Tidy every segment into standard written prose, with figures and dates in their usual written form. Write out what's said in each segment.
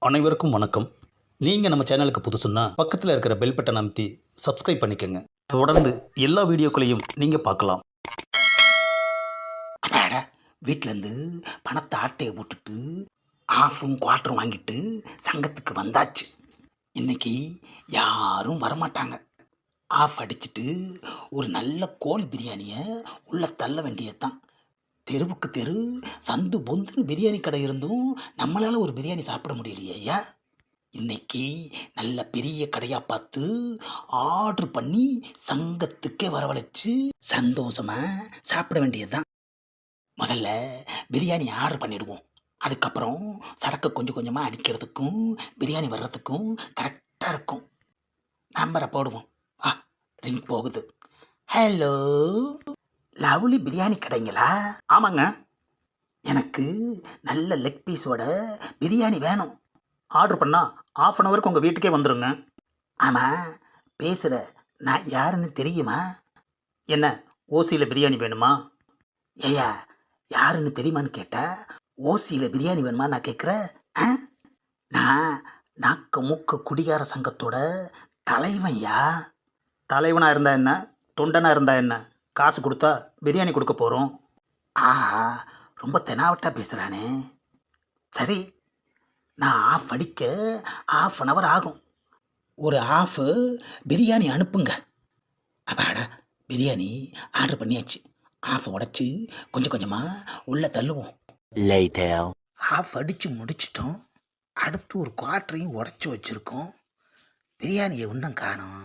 அனைவருக்கும் வணக்கம். நீங்கள் நம்ம சேனலுக்கு புதுசுன்னா பக்கத்தில் இருக்கிற பெல் பட்டன் அமைத்தி சப்ஸ்கிரைப் பண்ணிக்கோங்க. தொடர்ந்து எல்லா வீடியோக்களையும் நீங்கள் பார்க்கலாம். அப்பாடா, வீட்டிலேருந்து பணத்தை ஆட்டையை போட்டுட்டு ஆஃபும் குவார்ட்டரும் வாங்கிட்டு சங்கத்துக்கு வந்தாச்சு. இன்னைக்கு யாரும் வரமாட்டாங்க. ஆஃப் அடிச்சிட்டு ஒரு நல்ல கோழி பிரியாணியை உள்ள தள்ள வேண்டியதுதான். தெருவுக்கு தெரு சந்து பொந்துன்னு பிரியாணி கடை இருந்தும் நம்மளால் ஒரு பிரியாணி சாப்பிட முடியலையே ஐயா. இன்னைக்கு நல்ல பெரிய கடையாக பார்த்து ஆர்டர் பண்ணி சங்கத்துக்கே வரவழைச்சு சந்தோஷமா சாப்பிட வேண்டியதுதான். முதல்ல பிரியாணி ஆர்டர் பண்ணிடுவோம். அதுக்கப்புறம் சரக்கு கொஞ்சம் கொஞ்சமாக அடிக்கிறதுக்கும் பிரியாணி வர்றதுக்கும் கரெக்டாக இருக்கும். நம்பரை போடுவோம். ஆ, ரிங் போகுது. ஹலோ, லவ்லி பிரியாணி கடைங்களா? ஆமாங்க. எனக்கு நல்ல லெக் பீஸோட பிரியாணி வேணும். ஆர்டர் பண்ணால் ஆஃப் அன் ஹவருக்கு உங்கள் வீட்டுக்கே வந்துடுங்க. ஆமாம், பேசுகிற நான் யாருன்னு தெரியுமா? என்ன, ஓசியில் பிரியாணி வேணுமா? ஏயா, யாருன்னு தெரியுமான்னு கேட்டால் ஓசியில் பிரியாணி வேணுமா நான் கேட்குறேன். ஆ, நான் நாக்க மூக்க குடிகார சங்கத்தோட தலைவன்யா. தலைவனாக இருந்தால் என்ன, தொண்டனாக இருந்தால் என்ன, காசு கொடுத்தா பிரியாணி கொடுக்க போகிறோம். ஆஹா, ரொம்ப தெனாவட்டா பேசுகிறானே. சரி, நான் ஆஃப் அடிக்க ஆஃப் அன் ஹவர் ஆகும். ஒரு ஆஃபு பிரியாணி அனுப்புங்க. அப்பாடா, பிரியாணி ஆர்டர் பண்ணியாச்சு. ஆஃபை உடச்சி கொஞ்சம் கொஞ்சமாக உள்ளே தள்ளுவோம். ஆஃப் அடித்து முடிச்சிட்டோம். அடுத்து ஒரு குவார்ட்டரையும் உடச்சி வச்சுருக்கோம். பிரியாணியை இன்னும் காணோம்.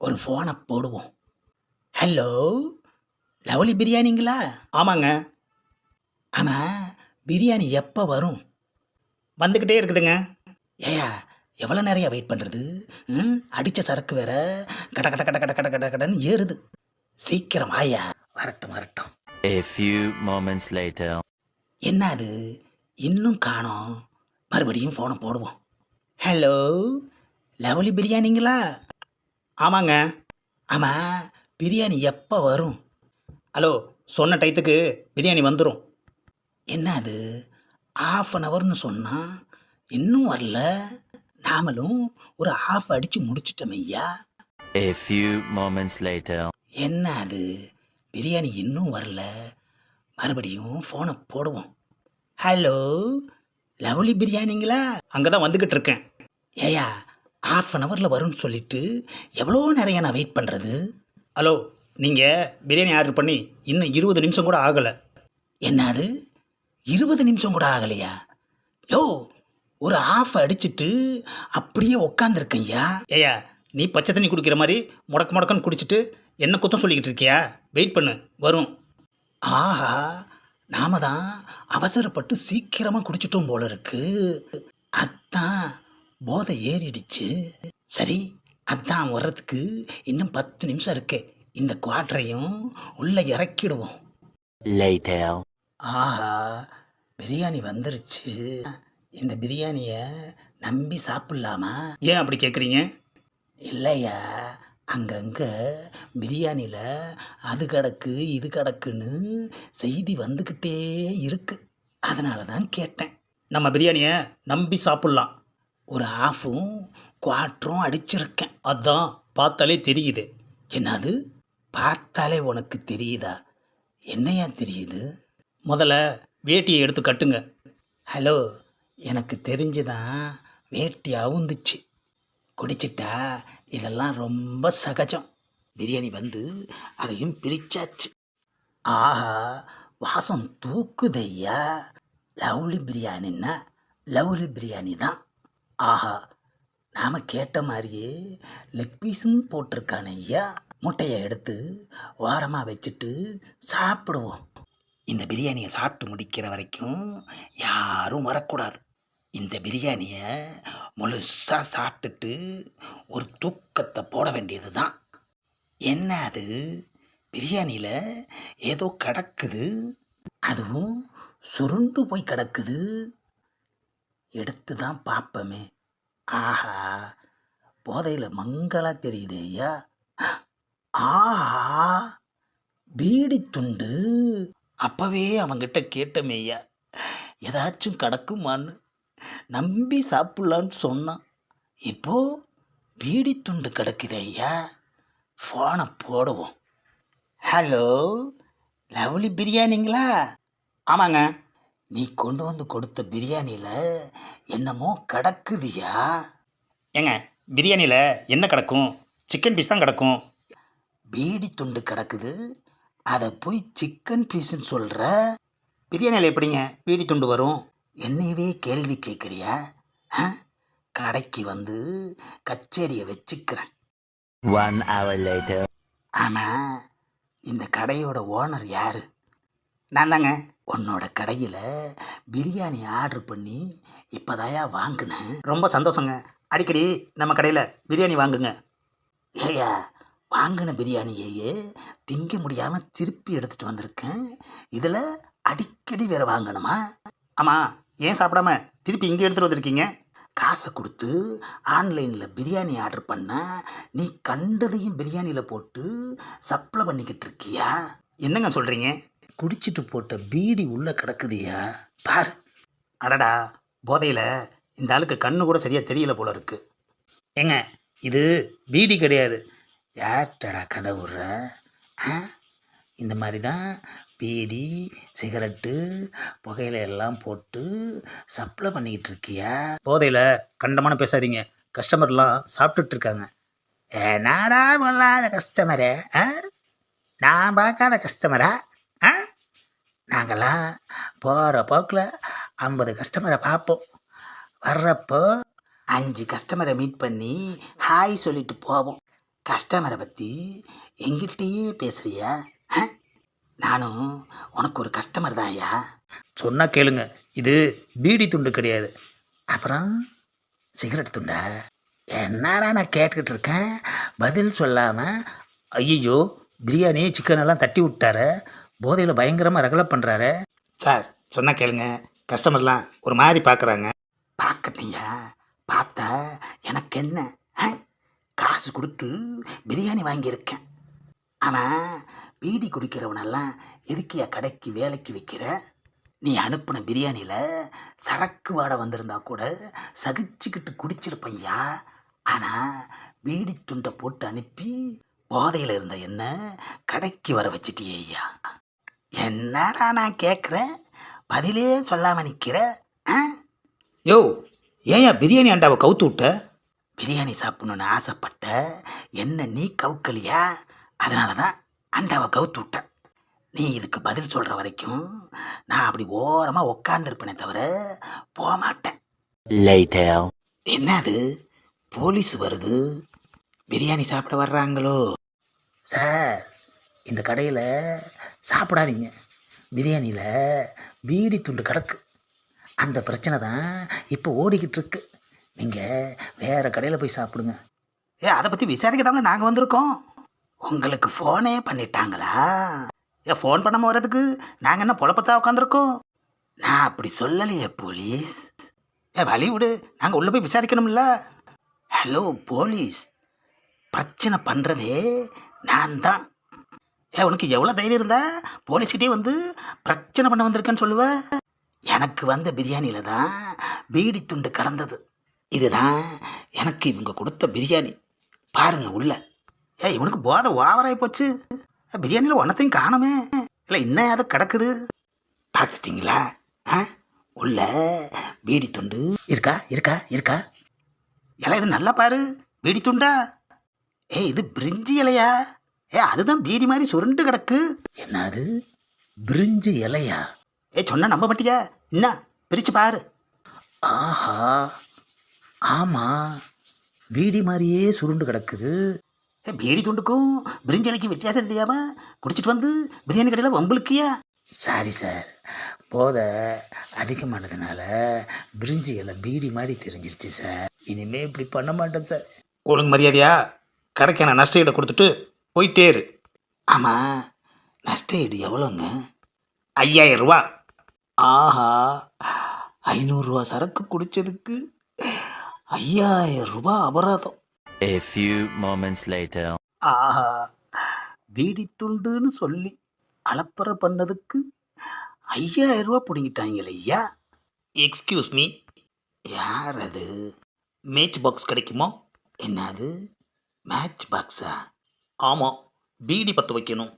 ஒரு ஃபோனை போடுவோம். ஹலோ, லவ்லி பிரியாணிங்களா? ஆமாங்க, ஆமாம், பிரியாணி எப்போ வரும்? வந்துக்கிட்டே இருக்குதுங்க. ஏயா, எவ்வளோ நிறையா வெயிட் பண்ணுறது? அடித்த சரக்கு வேற கட கட கட கட கட கட கடன்னு ஏறுது. சீக்கிரம் ஆயா. வரட்டும் வரட்டும். A few moments later. என்ன அது, இன்னும் காணோம். மறுபடியும் ஃபோனை போடுவோம். ஹலோ, லவ்லி பிரியாணிங்களா? ஆமாங்க. ஆமாம், பிரியாணி எப்போ வரும்? ஹலோ, சொன்ன டயத்துக்கு பிரியாணி வந்துடும். என்ன அது, ஆஃப் அன் ஹவர்னு சொன்னால் இன்னும் வரல. நாமளும் ஒரு ஆஃப் அடித்து முடிச்சிட்டோம் ஐயா. A few moments later. என்ன அது, பிரியாணி இன்னும் வரல. மறுபடியும் ஃபோனை போடுவோம். ஹலோ, லவ்லி பிரியாணிங்களா? அங்கே தான் வந்துக்கிட்டு இருக்கேன். ஏயா, ஆஃப் அன் ஹவரில் வரும்னு சொல்லிட்டு எவ்வளோ நிறையா நான் வெயிட் பண்ணுறது. ஹலோ, நீங்கள் பிரியாணி ஆர்டர் பண்ணி இன்னும் 20 நிமிஷம் கூட ஆகலை. என்னது, 20 நிமிஷம் கூட ஆகலையா? யோ, ஒரு ஆஃப் அடிச்சிட்டு அப்படியே உக்காந்துருக்கையா. ஏயா, நீ பச்சை தண்ணி குடிக்கிற மாதிரி முடக்கன்னு குடிச்சிட்டு என்ன குத்தம் சொல்லிக்கிட்டு இருக்கியா? வெயிட் பண்ணு, வரும். ஆஹா, நாம தான் அவசரப்பட்டு சீக்கிரமாக குடிச்சிட்டோம் போல இருக்கு. அதான் போதை ஏறிடுச்சு. சரி, அதான் வர்றதுக்கு இன்னும் 10 நிமிஷம் இருக்கு. இந்த குவார்ட்டரையும் உள்ளே இறக்கிடுவோம். Later. ஆஹா, பிரியாணி வந்துருச்சு. இந்த பிரியாணியை நம்பி சாப்பிட்லாமா? ஏன் அப்படி கேட்குறீங்க? இல்லையா, அங்கங்கே பிரியாணியில் அது கிடக்கு இது கிடக்குன்னு செய்தி வந்துக்கிட்டே இருக்கு. அதனால தான் கேட்டேன். நம்ம பிரியாணியை நம்பி சாப்பிட்லாம். ஒரு ஆஃபும் குவார்ட்டரும் அடிச்சிருக்கேன். அதான் பார்த்தாலே தெரியுது. என்னது, பார்த்தாலே உனக்கு தெரியுதா? என்னையா தெரியுது? முதல்ல வேட்டியை எடுத்து கட்டுங்க. ஹலோ, எனக்கு தெரிஞ்சுதான் வேட்டி அவுந்துச்சு. குடிச்சிட்டா இதெல்லாம் ரொம்ப சகஜம். பிரியாணி வந்து அதையும் பிரிச்சாச்சு. ஆஹா, வாசம் தூக்குதையா. லவ்லி பிரியாணின்னா லவ்லி பிரியாணி தான். ஆஹா, நாம் கேட்ட மாதிரியே லெக் பீஸும் போட்டிருக்கான ஐயா. முட்டையை எடுத்து ஓரமாக வச்சுட்டு சாப்பிடுவோம். இந்த பிரியாணியை சாப்பிட்டு முடிக்கிற வரைக்கும் யாரும் வரக்கூடாது. இந்த பிரியாணியை முழுசாக சாப்பிட்டுட்டு ஒரு தூக்கத்தை போட வேண்டியது தான். என்ன அது, பிரியாணியில் ஏதோ கிடக்குது. அதுவும் சுருண்டு போய் கிடக்குது. எடுத்து தான் பார்ப்போமே. ஆஹா, போதையில் மங்களாக தெரியுது ஐயா. ஆஹா, பீடி துண்டு. அப்போவே அவங்கிட்ட கேட்டமேய்யா, ஏதாச்சும் கிடக்குமான்னு. நம்பி சாப்பிட்லான்னு சொன்னான். இப்போ பீடி துண்டு கிடக்குது ஐயா. ஃபோனை போடுவோம். ஹலோ, லவ்லி பிரியாணிங்களா? ஆமாங்க. நீ கொண்டு வந்து கொடுத்த பிரியாணியில் என்னமோ கிடக்குதுயா. ஏங்க பிரியாணியில் என்ன கிடக்கும்? சிக்கன் பீஸ் தான் கிடக்கும். பீடி துண்டு கிடக்குது, அதை போய் சிக்கன் பீஸுன்னு சொல்கிற? பிரியாணியில் எப்படிங்க பீடி துண்டு வரும்? என்னையவே கேள்வி கேட்குறியா? கடைக்கு வந்து கச்சேரியை வச்சுக்கிறேன். 1 hour later. ஆமாம், இந்த கடையோட ஓனர் யாரு? நான் தாங்க. உன்னோட கடையில் பிரியாணி ஆர்டர் பண்ணி இப்போதாயா வாங்கினேன். ரொம்ப சந்தோஷங்க. அடிக்கடி நம்ம கடையில் பிரியாணி வாங்குங்க. ஏயா, வாங்கின பிரியாணியையே திங்க முடியாமல் திருப்பி எடுத்துகிட்டு வந்திருக்கேன். இதில் அடிக்கடி வேற வாங்கணுமா? ஆமாம், ஏன் சாப்பிடாம திருப்பி இங்கே எடுத்துகிட்டு வந்திருக்கீங்க? காசை கொடுத்து ஆன்லைனில் பிரியாணி ஆர்டர் பண்ண நீ கண்டதையும் பிரியாணியில் போட்டு சப்ளை பண்ணிக்கிட்டு இருக்கியா? என்னங்க சொல்கிறீங்க? குடிச்சிட்டு போட்ட பீடி உள்ளே கிடக்குதுயா, பாரு. அடடா, போதையில் இந்த ஆளுக்கு கண்ணு கூட சரியாக தெரியல போல இருக்கு. ஏங்க இது பீடி கிடையாது. யார்டா கதை விடுற? இந்த மாதிரி தான் பீடி சிகரெட்டு புகையில எல்லாம் போட்டு சப்ளை பண்ணிக்கிட்டு இருக்கியா? போதையில் கண்டமான பேசாதீங்க. கஸ்டமர்லாம் சாப்பிட்டுட்டு இருக்காங்க. என்னடா பொல்லாத கஸ்டமரு? நான் பார்க்காத கஸ்டமரா? நாங்கள்லாம் போகிற போக்கில் 50 கஸ்டமரை பார்ப்போம். வர்றப்போ 5 கஸ்டமரை மீட் பண்ணி ஹாய் சொல்லிட்டு போவோம். கஸ்டமரை பற்றி எங்கிட்டயே பேசுறியா? நானும் உனக்கு ஒரு கஸ்டமர் தான் ஐயா. சொன்னால் கேளுங்க, இது பீடி துண்டு கிடையாது. அப்புறம் சிகரெட் துண்டா? என்னடா நான் கேட்டுக்கிட்டு இருக்கேன், பதில் சொல்லாமல். ஐயோ, பிரியாணி சிக்கன் எல்லாம் தட்டி விட்டாரு. போதையில் பயங்கரமாக ரகலை பண்ணுறாரு. சார் சொன்னால் கேளுங்க, கஸ்டமர்லாம் ஒரு மாதிரி பார்க்குறாங்க. பார்க்கட்டியா? பார்த்தா எனக்கு என்ன? காசு கொடுத்து பிரியாணி வாங்கியிருக்கேன். அவன் பீடி குடிக்கிறவனெல்லாம் எதுக்கியா கடைக்கு வேலைக்கு வைக்கிற? நீ அனுப்பின பிரியாணியில் சரக்கு வாடை வந்திருந்தா கூட சகிச்சுக்கிட்டு குடிச்சிருப்பையா. ஆனால் பீடி துண்டை போட்டு அனுப்பி போதையில் இருந்த என்ன கடைக்கு வர வச்சிட்டியே ஐயா. என்னடா நான் கேட்குறேன், பதிலே சொல்லாமல் நிற்கிற? யோ, ஏன்யா பிரியாணி அண்டாவை கவுத்து விட்ட? பிரியாணி சாப்பிடணுன்னு ஆசைப்பட்ட என்ன நீ கவுக்கலையா? அதனால தான் அண்டாவை கவுத்து விட்டேன். நீ இதுக்கு பதில் சொல்கிற வரைக்கும் நான் அப்படி ஓரமாக உக்காந்துருப்பேனே தவிர போக மாட்டேன். Later. என்னது, போலீஸ் வருது? பிரியாணி சாப்பிட வர்றாங்களோ? சார், இந்த கடையில் சாப்பிடாதீங்க. பிரியாணியில் பீடி துண்டு கிடக்கு. அந்த பிரச்சனை தான் இப்போ ஓடிக்கிட்டு இருக்கு. நீங்கள் வேறு கடையில் போய் சாப்பிடுங்க. அதை பற்றி விசாரிக்க தானே நாங்கள் வந்திருக்கோம். உங்களுக்கு ஃபோனே பண்ணிட்டாங்களா? ஃபோன் பண்ணாமல் வர்றதுக்கு நாங்கள் என்ன பொழப்பத்தா உட்காந்துருக்கோம்? நான் அப்படி சொல்லலையே போலீஸ். வழி விடு, நாங்கள் உள்ளே போய் விசாரிக்கணும்ல. ஹலோ போலீஸ், பிரச்சனை பண்ணுறதே நான் தான். உனக்கு எவ்வளோ தைரியம் இருந்தா போலீஸ்கிட்டே வந்து பிரச்சனை பண்ண வந்திருக்கேன்னு சொல்லுவேன்? எனக்கு வந்த பிரியாணியில் தான் பீடி துண்டு கலந்தது. இதுதான் எனக்கு இவங்க கொடுத்த பிரியாணி. பாருங்க உள்ள. இவனுக்கு போதை ஓவராகி போச்சு. பிரியாணியில் ஒன்றத்தையும் காணுமே. இல்லை இன்னும் அதை கிடக்குது. பார்த்துட்டிங்களா? உள்ள பீடி துண்டு இருக்கா இருக்கா இருக்கா? இலை இது நல்லா பாரு, பீடி துண்டா? இது பிரிஞ்சி இலையா? அதுதான் பீடி மாதிரி சுருண்டு கிடக்கு. என்னது, பிரிஞ்சி இலையா? சொன்ன நம்ப மாட்டியா? என்ன பிரித்து பாரு. ஆஹா, ஆமாம், பீடி மாதிரியே சுருண்டு கிடக்குது. பீடி துண்டுக்கும் பிரிஞ்சி இலைக்கும் வித்தியாசம் தெரியாமல் குடிச்சிட்டு வந்து பிரியாணி கடையில் வம்புலுக்கியா? சாரி சார், போதை அதிகமானதுனால பிரிஞ்சி இலை பீடி மாதிரி தெரிஞ்சிருச்சு சார். இனிமேல் இப்படி பண்ண மாட்டேன் சார். ஒழுங்கு மரியாதையா கடைக்கான நஷ்ட ஈடை கொடுத்துட்டு போயிட்டே இரு. ஆமாம், நஷ்ட ஈடு எவ்வளோங்க? 5000 ரூபா. ஆஹா, 500 ரூபா சரக்கு குடித்ததுக்கு 5000 ரூபா அபராதம். A few moments later. ஆஹா, பீடி துண்டுன்னு சொல்லி அலப்பறை பண்ணதுக்கு 5000 ரூபா பிடிங்கிட்டாங்களே ஐயா. எக்ஸ்கியூஸ் மீ, யார் அது? மேட்ச் பாக்ஸ் கிடைக்குமா? என்னது மேட்ச் பாக்ஸா? ஆமாம், பீடி பற்ற வைக்கணும்.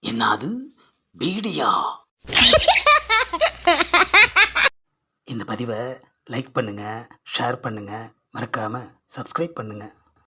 என்னது பீடியா? இந்த பதிவை லைக் பண்ணுங்கள், ஷேர் பண்ணுங்கள், மறக்காமல் சப்ஸ்கிரைப் பண்ணுங்கள்.